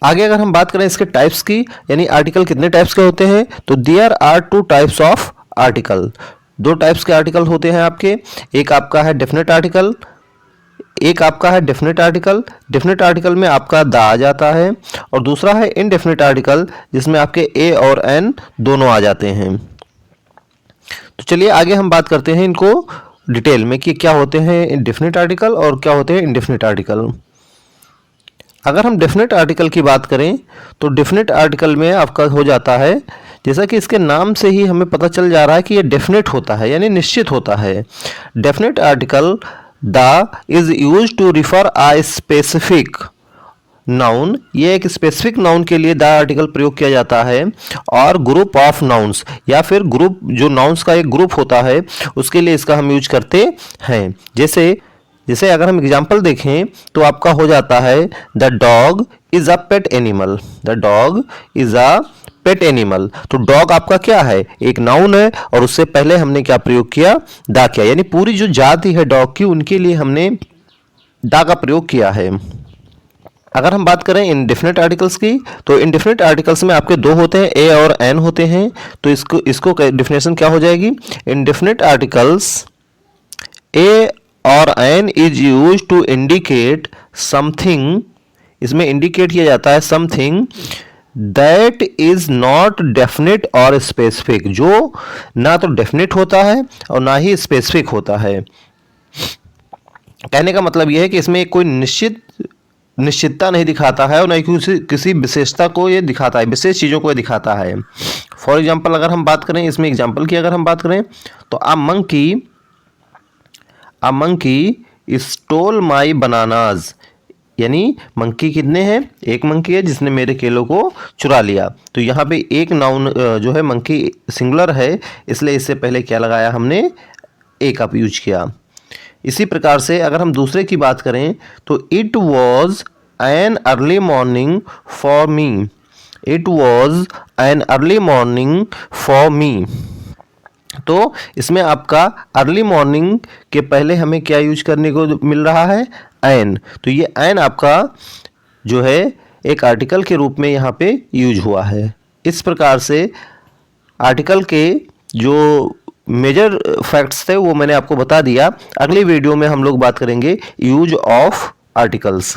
आगे अगर हम बात करें इसके टाइप्स की, यानी आर्टिकल कितने टाइप्स के होते हैं, तो there are two types of article. दो टाइप्स के आर्टिकल होते हैं आपके, एक आपका है डेफिनेट आर्टिकल, एक आपका है डेफिनेट आर्टिकल। डेफिनेट आर्टिकल में आपका द आ जाता है, और दूसरा है इनडेफिनेट आर्टिकल जिसमें आपके ए और एन दोनों आ जाते हैं। तो चलिए आगे हम बात करते हैं इनको डिटेल में कि क्या होते हैं डेफिनेट आर्टिकल और क्या होते हैं इनडेफिनेट आर्टिकल। अगर हम डेफिनेट आर्टिकल की बात करें तो डेफिनेट आर्टिकल में आपका हो जाता है, जैसा कि इसके नाम से ही हमें पता चल जा रहा है कि ये डेफिनेट होता है, यानी निश्चित होता है। Definite article the is use to refer a specific noun, ये एक स्पेसिफिक नाउन के लिए द आर्टिकल प्रयोग किया जाता है, और ग्रुप ऑफ नाउन्स, या फिर ग्रुप जो नाउन्स का एक ग्रुप होता है उसके लिए इसका हम यूज करते हैं। जैसे जैसे अगर हम एग्जाम्पल देखें तो आपका हो जाता है the dog is a pet animal. The dog is a pet animal. तो डॉग आपका क्या है, एक नाउन है, और उससे पहले हमने क्या प्रयोग किया, दा किया, यानी पूरी जो जाति है डॉग की उनके लिए हमने दा का प्रयोग किया है। अगर हम बात करें इनडेफिनेट आर्टिकल्स की, तो इनडेफिनेट आर्टिकल्स में आपके दो होते हैं, ए और एन होते हैं। तो इसको डिफिनेशन क्या हो जाएगी, इनडेफिनेट आर्टिकल्स ए और an is use to indicate something, इसमें इंडिकेट किया जाता है something that is not definite और स्पेसिफिक, जो ना तो डेफिनेट होता है और ना ही स्पेसिफिक होता है। कहने का मतलब यह है कि इसमें कोई निश्चितता नहीं दिखाता है और ना ही किसी विशेषता को ये दिखाता है, विशेष चीज़ों को ये दिखाता है। फॉर एग्जाम्पल अगर हम बात करें, इसमें एग्जाम्पल की अगर हम बात करें तो a monkey stole my bananas, यानी मंकी कितने हैं, एक मंकी है जिसने मेरे केलों को चुरा लिया। तो यहाँ पे एक नाउन जो है मंकी सिंगुलर है, इसलिए इससे पहले क्या लगाया हमने, ए का यूज किया। इसी प्रकार से अगर हम दूसरे की बात करें तो it was an early morning for me. It was an early morning for me. तो इसमें आपका अर्ली मॉर्निंग के पहले हमें क्या यूज करने को मिल रहा है, एन। तो ये एन आपका जो है एक आर्टिकल के रूप में यहाँ पे यूज हुआ है। इस प्रकार से आर्टिकल के जो मेजर फैक्ट्स थे वो मैंने आपको बता दिया। अगली वीडियो में हम लोग बात करेंगे यूज ऑफ आर्टिकल्स।